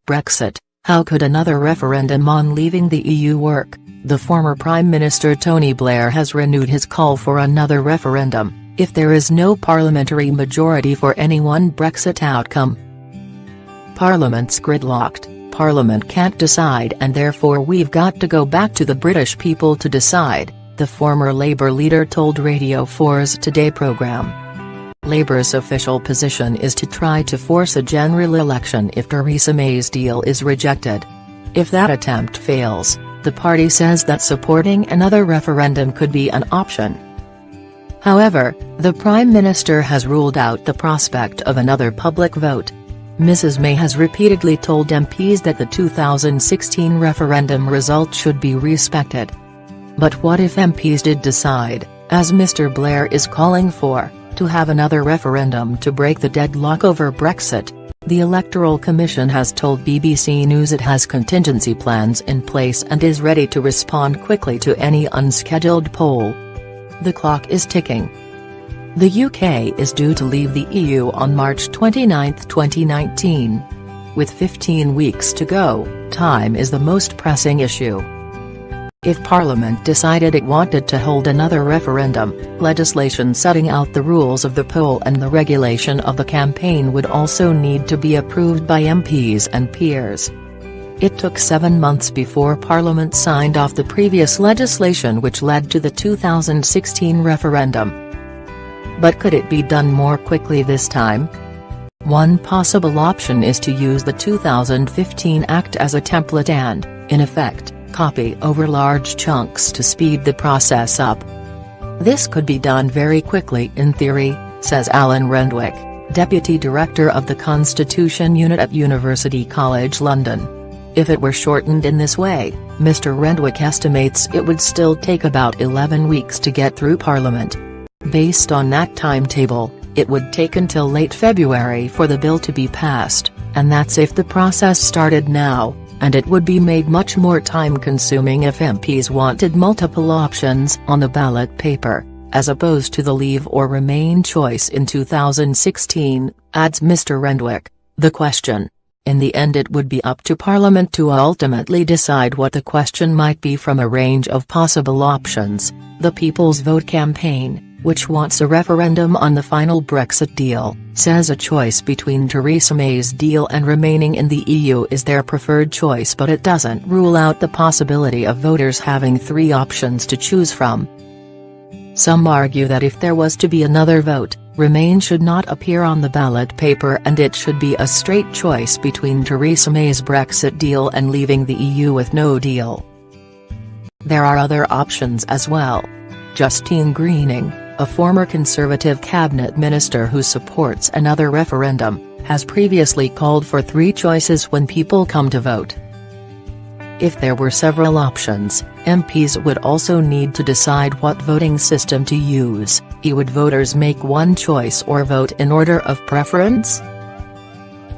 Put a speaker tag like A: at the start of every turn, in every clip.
A: Brexit: how could another referendum on leaving the EU work? The former Prime Minister Tony Blair has renewed his call for another referendum, if there is no parliamentary majority for any one Brexit outcome. Parliament's gridlocked, Parliament can't decide and therefore we've got to go back to the British people to decide, the former Labour leader told Radio 4's Today programme. Labour's official position is to try to force a general election if Theresa May's deal is rejected. If that attempt fails, the party says that supporting another referendum could be an option. However, the Prime Minister has ruled out the prospect of another public vote. Mrs May has repeatedly told MPs that the 2016 referendum result should be respected. But what if MPs did decide, as Mr Blair is calling for, to have another referendum to break the deadlock over Brexit? The Electoral Commission has told BBC News it has contingency plans in place and is ready to respond quickly to any unscheduled poll. The clock is ticking. The UK is due to leave the EU on March 29, 2019. With 15 weeks to go, time is the most pressing issue. If Parliament decided it wanted to hold another referendum, legislation setting out the rules of the poll and the regulation of the campaign would also need to be approved by MPs and peers. It took 7 months before Parliament signed off the previous legislation which led to the 2016 referendum. But could it be done more quickly this time? One possible option is to use the 2015 Act as a template and, in effect, copy over large chunks to speed the process up. This could be done very quickly in theory, says Alan Rendwick, Deputy Director of the Constitution Unit at University College London. If it were shortened in this way, Mr Rendwick estimates it would still take about 11 weeks to get through Parliament. Based on that timetable, it would take until late February for the bill to be passed, and that's if the process started now, and it would be made much more time-consuming if MPs wanted multiple options on the ballot paper, as opposed to the leave or remain choice in 2016, adds Mr Rendwick. The question: in the end it would be up to Parliament to ultimately decide what the question might be from a range of possible options. The People's Vote campaign, which wants a referendum on the final Brexit deal, says a choice between Theresa May's deal and remaining in the EU is their preferred choice, but it doesn't rule out the possibility of voters having 3 options to choose from. Some argue that if there was to be another vote, Remain should not appear on the ballot paper and it should be a straight choice between Theresa May's Brexit deal and leaving the EU with no deal. There are other options as well. Justine Greening, a former Conservative cabinet minister who supports another referendum, has previously called for 3 choices when people come to vote. If there were several options, MPs would also need to decide what voting system to use. Would voters make one choice or vote in order of preference?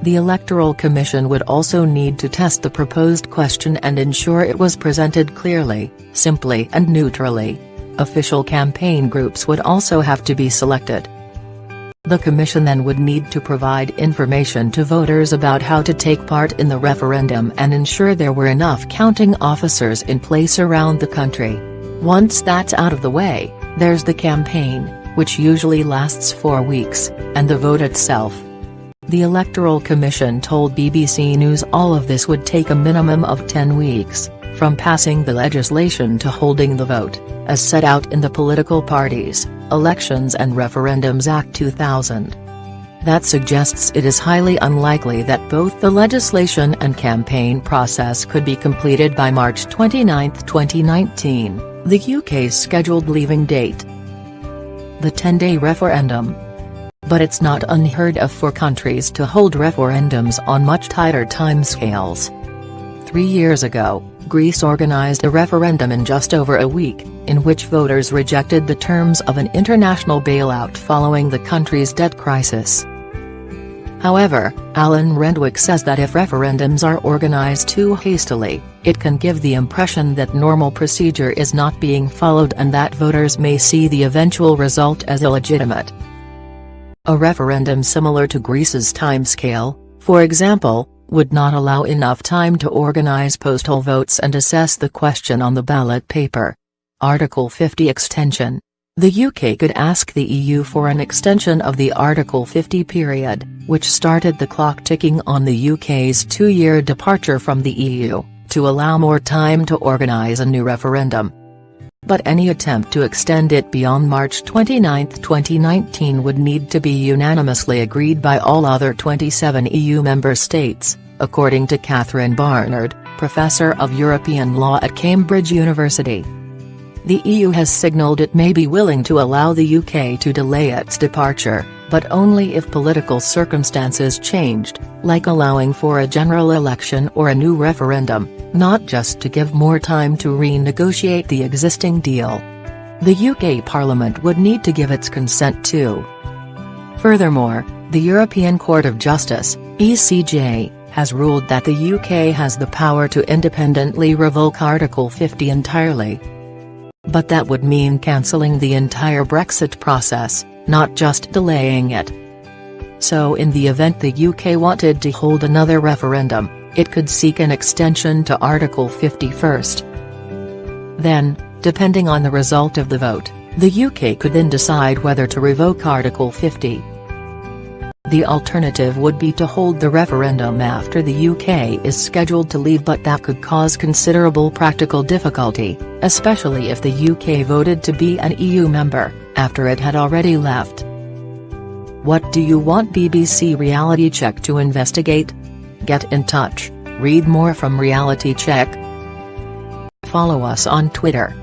A: The Electoral Commission would also need to test the proposed question and ensure it was presented clearly, simply and neutrally. Official campaign groups would also have to be selected. The Commission then would need to provide information to voters about how to take part in the referendum and ensure there were enough counting officers in place around the country. Once that's out of the way, there's the campaign, which usually lasts 4 weeks, and the vote itself. The Electoral Commission told BBC News all of this would take a minimum of 10 weeks, from passing the legislation to holding the vote, as set out in the Political Parties, Elections and Referendums Act 2000. That suggests it is highly unlikely that both the legislation and campaign process could be completed by March 29, 2019, the UK's scheduled leaving date. The 10-day referendum. But it's not unheard of for countries to hold referendums on much tighter timescales. 3 years ago, Greece organised a referendum in just over a week, in which voters rejected the terms of an international bailout following the country's debt crisis. However, Alan Rendwick says that if referendums are organised too hastily, it can give the impression that normal procedure is not being followed and that voters may see the eventual result as illegitimate. A referendum similar to Greece's timescale, for example, would not allow enough time to organise postal votes and assess the question on the ballot paper. Article 50 extension. The UK could ask the EU for an extension of the Article 50 period, which started the clock ticking on the UK's 2-year departure from the EU, to allow more time to organise a new referendum. But any attempt to extend it beyond March 29, 2019 would need to be unanimously agreed by all other 27 EU member states, according to Catherine Barnard, Professor of European Law at Cambridge University. The EU has signalled it may be willing to allow the UK to delay its departure, but only if political circumstances changed, like allowing for a general election or a new referendum, not just to give more time to renegotiate the existing deal. The UK Parliament would need to give its consent too. Furthermore, the European Court of Justice, ECJ, has ruled that the UK has the power to independently revoke Article 50 entirely. But that would mean cancelling the entire Brexit process, not just delaying it. So in the event the UK wanted to hold another referendum, it could seek an extension to Article 50 first. Then, depending on the result of the vote, the UK could then decide whether to revoke Article 50. The alternative would be to hold the referendum after the UK is scheduled to leave, but that could cause considerable practical difficulty, especially if the UK voted to be an EU member, after it had already left. What do you want BBC Reality Check to investigate? Get in touch, read more from Reality Check. Follow us on Twitter